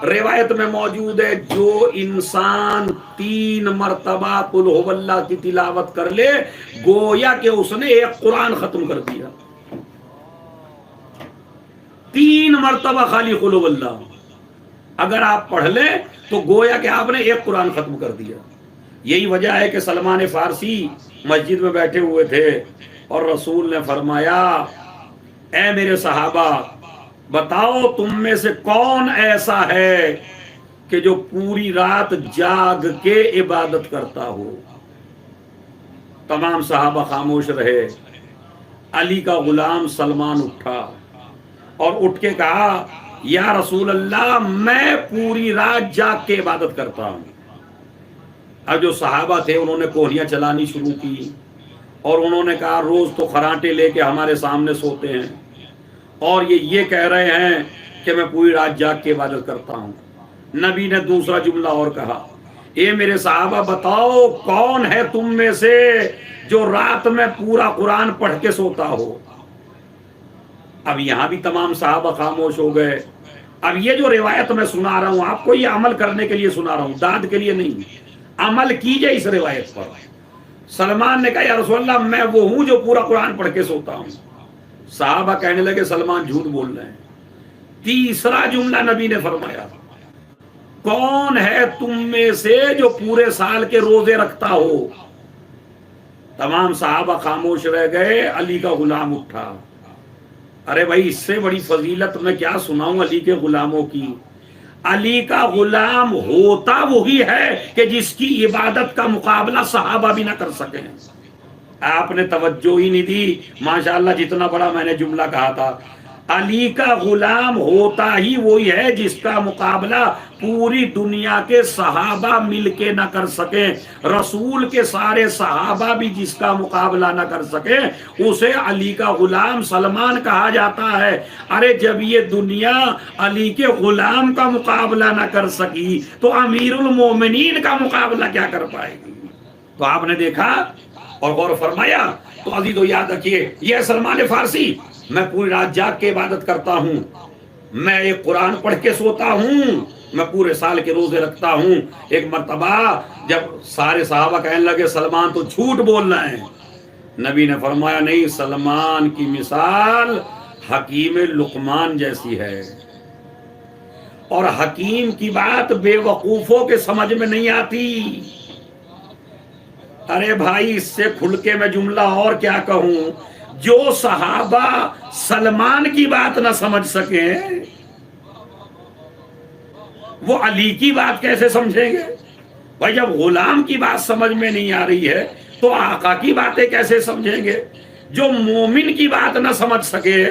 روایت میں موجود ہے جو انسان 3 مرتبہ قل ہو اللہ کی تلاوت کر لے گویا کہ اس نے ایک قرآن ختم کر دیا. 3 مرتبہ خالی قل ہو اللہ اگر آپ پڑھ لیں تو گویا کہ آپ نے ایک قرآن ختم کر دیا. یہی وجہ ہے کہ سلمان فارسی مسجد میں بیٹھے ہوئے تھے اور رسول نے فرمایا اے میرے صحابہ بتاؤ تم میں سے کون ایسا ہے کہ جو پوری رات جاگ کے عبادت کرتا ہو. تمام صحابہ خاموش رہے. علی کا غلام سلمان اٹھا اور اٹھ کے کہا یا رسول اللہ میں پوری رات جاگ کے عبادت کرتا ہوں. اب جو صحابہ تھے انہوں نے کوہنیاں چلانی شروع کی اور انہوں نے کہا روز تو خرانٹے لے کے ہمارے سامنے سوتے ہیں اور یہ کہہ رہے ہیں کہ میں پوری رات جاگ کے عبادت کرتا ہوں. نبی نے دوسرا جملہ اور کہا اے میرے صحابہ بتاؤ کون ہے تم میں سے جو رات میں پورا قرآن پڑھ کے سوتا ہو. اب یہاں بھی تمام صحابہ خاموش ہو گئے. اب یہ جو روایت میں سنا رہا ہوں آپ کو یہ عمل کرنے کے لیے سنا رہا ہوں داد کے لیے نہیں. عمل کیجئے اس روایت پر. سلمان نے کہا یا رسول اللہ میں وہ ہوں جو پورا قرآن پڑھ کے سوتا ہوں. صحابہ کہنے لگے سلمان جھوٹ بول رہے ہیں. تیسرا جملہ نبی نے فرمایا کون ہے تم میں سے جو پورے سال کے روزے رکھتا ہو. تمام صحابہ خاموش رہ گئے. علی کا غلام اٹھا. ارے بھائی اس سے بڑی فضیلت میں کیا سناؤں علی کے غلاموں کی. علی کا غلام ہوتا وہی ہے کہ جس کی عبادت کا مقابلہ صحابہ بھی نہ کر سکیں. آپ نے توجہ ہی نہیں دی. ماشاءاللہ جتنا بڑا میں نے جملہ کہا تھا. علی کا غلام ہوتا ہی وہی ہے جس کا مقابلہ پوری دنیا کے صحابہ مل کے نہ کر سکیں. رسول کے سارے صحابہ بھی جس کا مقابلہ نہ کر سکیں اسے علی کا غلام سلمان کہا جاتا ہے. ارے جب یہ دنیا علی کے غلام کا مقابلہ نہ کر سکی تو امیر المومنین کا مقابلہ کیا کر پائے گی. تو آپ نے دیکھا اور غور فرمایا. تو عزیزو یاد رکھیے یہ سلمان فارسی میں پوری رات جاگ کے عبادت کرتا ہوں میں ایک قرآن پڑھ کے سوتا ہوں میں پورے سال کے روزے رکھتا ہوں. ایک مرتبہ جب سارے صحابہ کہنے لگے سلمان تو جھوٹ بول رہے ہیں نبی نے فرمایا نہیں سلمان کی مثال حکیم لقمان جیسی ہے. اور حکیم کی بات بے وقوفوں کے سمجھ میں نہیں آتی. ارے بھائی اس سے کھل کے میں جملہ اور کیا کہوں. جو صحابہ سلمان کی بات نہ سمجھ سکیں وہ علی کی بات کیسے سمجھیں گے. بھائی جب غلام کی بات سمجھ میں نہیں آ رہی ہے تو آقا کی باتیں کیسے سمجھیں گے. جو مومن کی بات نہ سمجھ سکے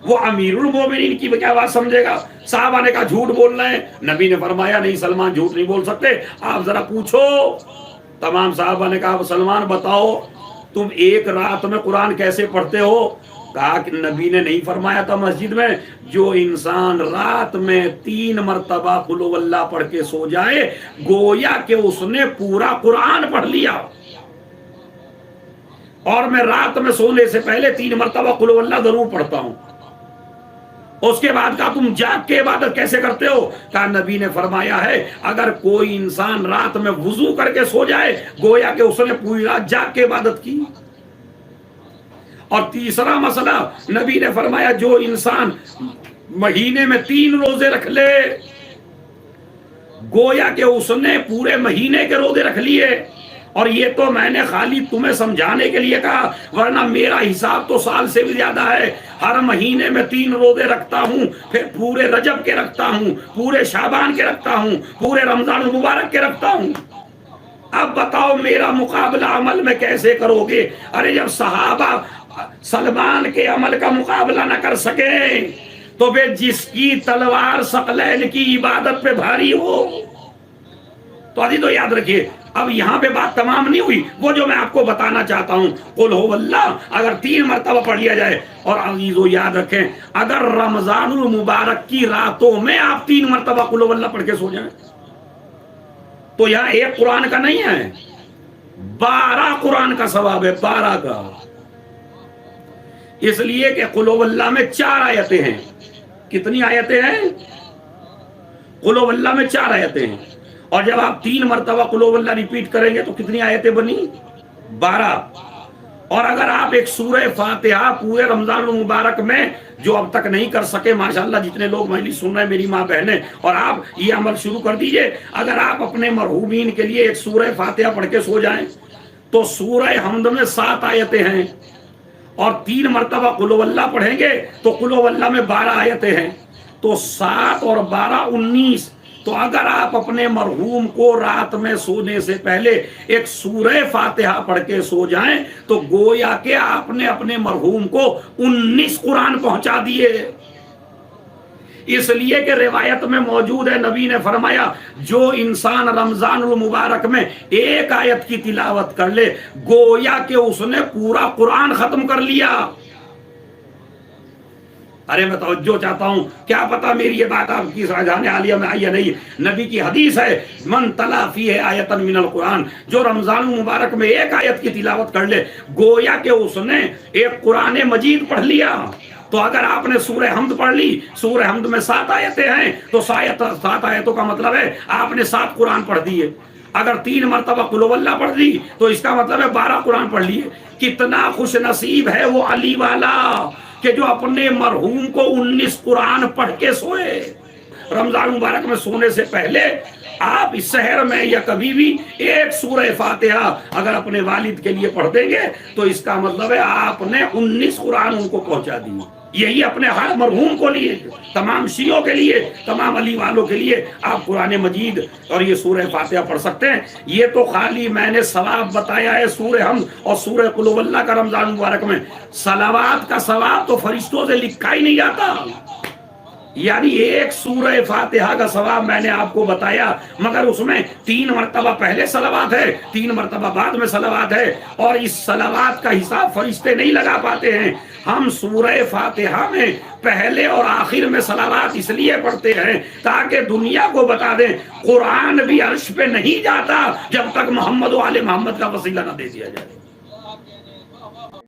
وہ امیر المومنین کی کیا بات سمجھے گا. صحابہ نے کہا جھوٹ بول رہے ہیں. نبی نے فرمایا نہیں سلمان جھوٹ نہیں بول سکتے آپ ذرا پوچھو. تمام صحابہ نے کہا سلمان بتاؤ تم ایک رات میں قرآن کیسے پڑھتے ہو. کہا کہ نبی نے نہیں فرمایا تھا مسجد میں جو انسان رات میں 3 مرتبہ قل ہو اللہ پڑھ کے سو جائے گویا کہ اس نے پورا قرآن پڑھ لیا. اور میں رات میں سونے سے پہلے 3 مرتبہ قل ہو اللہ ضرور پڑھتا ہوں. اس کے بعد کہا تم جاگ کے عبادت کیسے کرتے ہو. کہا نبی نے فرمایا ہے اگر کوئی انسان رات میں وضو کر کے سو جائے گویا کہ اس نے پوری رات جاگ کے عبادت کی. اور تیسرا مسئلہ نبی نے فرمایا جو انسان مہینے میں 3 روزے رکھ لے گویا کہ اس نے پورے مہینے کے روزے رکھ لیے. اور یہ تو میں نے خالی تمہیں سمجھانے کے لیے کہا ورنہ میرا حساب تو سال سے بھی زیادہ ہے. ہر مہینے میں 3 روزے رکھتا ہوں پھر پورے رجب کے رکھتا ہوں پورے شعبان کے رکھتا ہوں پورے رمضان المبارک کے رکھتا ہوں. اب بتاؤ میرا مقابلہ عمل میں کیسے کرو گے. ارے جب صحابہ سلمان کے عمل کا مقابلہ نہ کر سکے تو پھر جس کی تلوار ثقلین کی عبادت پہ بھاری ہو. تو عزیزو یاد رکھیے اب یہاں پہ بات تمام نہیں ہوئی. وہ جو میں آپ کو بتانا چاہتا ہوں قل ہو اللہ اگر 3 مرتبہ پڑھ لیا جائے. اور عزیزو یاد رکھیں اگر رمضان المبارک کی راتوں میں آپ 3 مرتبہ قل ہو اللہ پڑھ کے سو جائیں تو یہاں ایک قرآن کا نہیں ہے 12 قرآن کا ثواب ہے 12 کا. اس لیے کہ قل ہو اللہ میں 4 آیتیں ہیں. کتنی آیتیں ہیں قل هو اللہ میں 4 آیتیں ہیں، اور جب آپ 3 مرتبہ قل هو اللہ ریپیٹ کریں گے تو کتنی آیتیں بنی؟ 12۔ اور اگر آپ ایک سورہ فاتحہ پورے رمضان المبارک میں، جو اب تک نہیں کر سکے ماشاءاللہ جتنے لوگ مجلس سن رہے ہیں میری ماں بہنیں، اور آپ یہ عمل شروع کر دیجئے، اگر آپ اپنے مرحومین کے لیے ایک سورہ فاتحہ پڑھ کے سو جائیں تو سورہ حمد میں 7 آیتیں ہیں، اور 3 مرتبہ قل هو اللہ پڑھیں گے تو قل هو اللہ میں 12 آیتیں ہیں، تو 7 اور 12 19۔ تو اگر آپ اپنے مرحوم کو رات میں سونے سے پہلے ایک سورہ فاتحہ پڑھ کے سو جائیں تو گویا کہ آپ نے اپنے مرحوم کو 19 قرآن پہنچا دیے۔ اس لیے کہ روایت میں موجود ہے، نبی نے فرمایا جو انسان رمضان المبارک میں 1 آیت کی تلاوت کر لے گویا کہ اس نے پورا قرآن ختم کر لیا۔ ارے میں توجہ چاہتا ہوں، کیا پتا میری یہ بات آپ کی سمجھانے عالیہ میں آئی یا نہیں۔ نبی کی حدیث ہے من تلا فیہ آیتا من القرآن، جو رمضان المبارک میں 1 آیت کی تلاوت کر لے گویا کہ اس نے ایک قرآن مجید پڑھ لیا۔ تو اگر آپ نے سورہ حمد پڑھ لی، سورہ حمد میں 7 آیتیں ہیں تو 7 آیتوں کا مطلب ہے آپ نے 7 قرآن پڑھ دیے۔ اگر 3 مرتبہ قل هو اللہ پڑھ دی تو اس کا مطلب ہے 12 قرآن پڑھ لیے۔ کتنا خوش نصیب ہے وہ علی والا کہ جو اپنے مرحوم کو 19 قرآن پڑھ کے سوئے۔ رمضان مبارک میں سونے سے پہلے آپ اس شہر میں یا کبھی بھی ایک سورہ فاتحہ اگر اپنے والد کے لیے پڑھ دیں گے تو اس کا مطلب ہے آپ نے 19 قرآن ان کو پہنچا دی۔ یہی اپنے ہر مرحوم کو لیے، تمام شیعوں کے لیے، تمام علی والوں کے لیے آپ قرآن مجید اور یہ سورہ فاتحہ پڑھ سکتے ہیں۔ یہ تو خالی میں نے ثواب بتایا ہے سورہ حمد اور سورہ قل هو اللہ کا رمضان مبارک میں۔ صلوات کا ثواب تو فرشتوں سے لکھا ہی نہیں جاتا، یعنی ایک سورہ فاتحہ کا ثواب میں نے آپ کو بتایا، مگر اس میں 3 مرتبہ پہلے صلوات ہے، 3 مرتبہ بعد میں صلوات ہے، اور اس صلوات کا حساب فرشتے نہیں لگا پاتے ہیں۔ ہم سورہ فاتحہ میں پہلے اور آخر میں صلوات اس لیے پڑھتے ہیں تاکہ دنیا کو بتا دیں قرآن بھی عرش پہ نہیں جاتا جب تک محمد و آل محمد کا وسیلہ نہ دے دیا جائے۔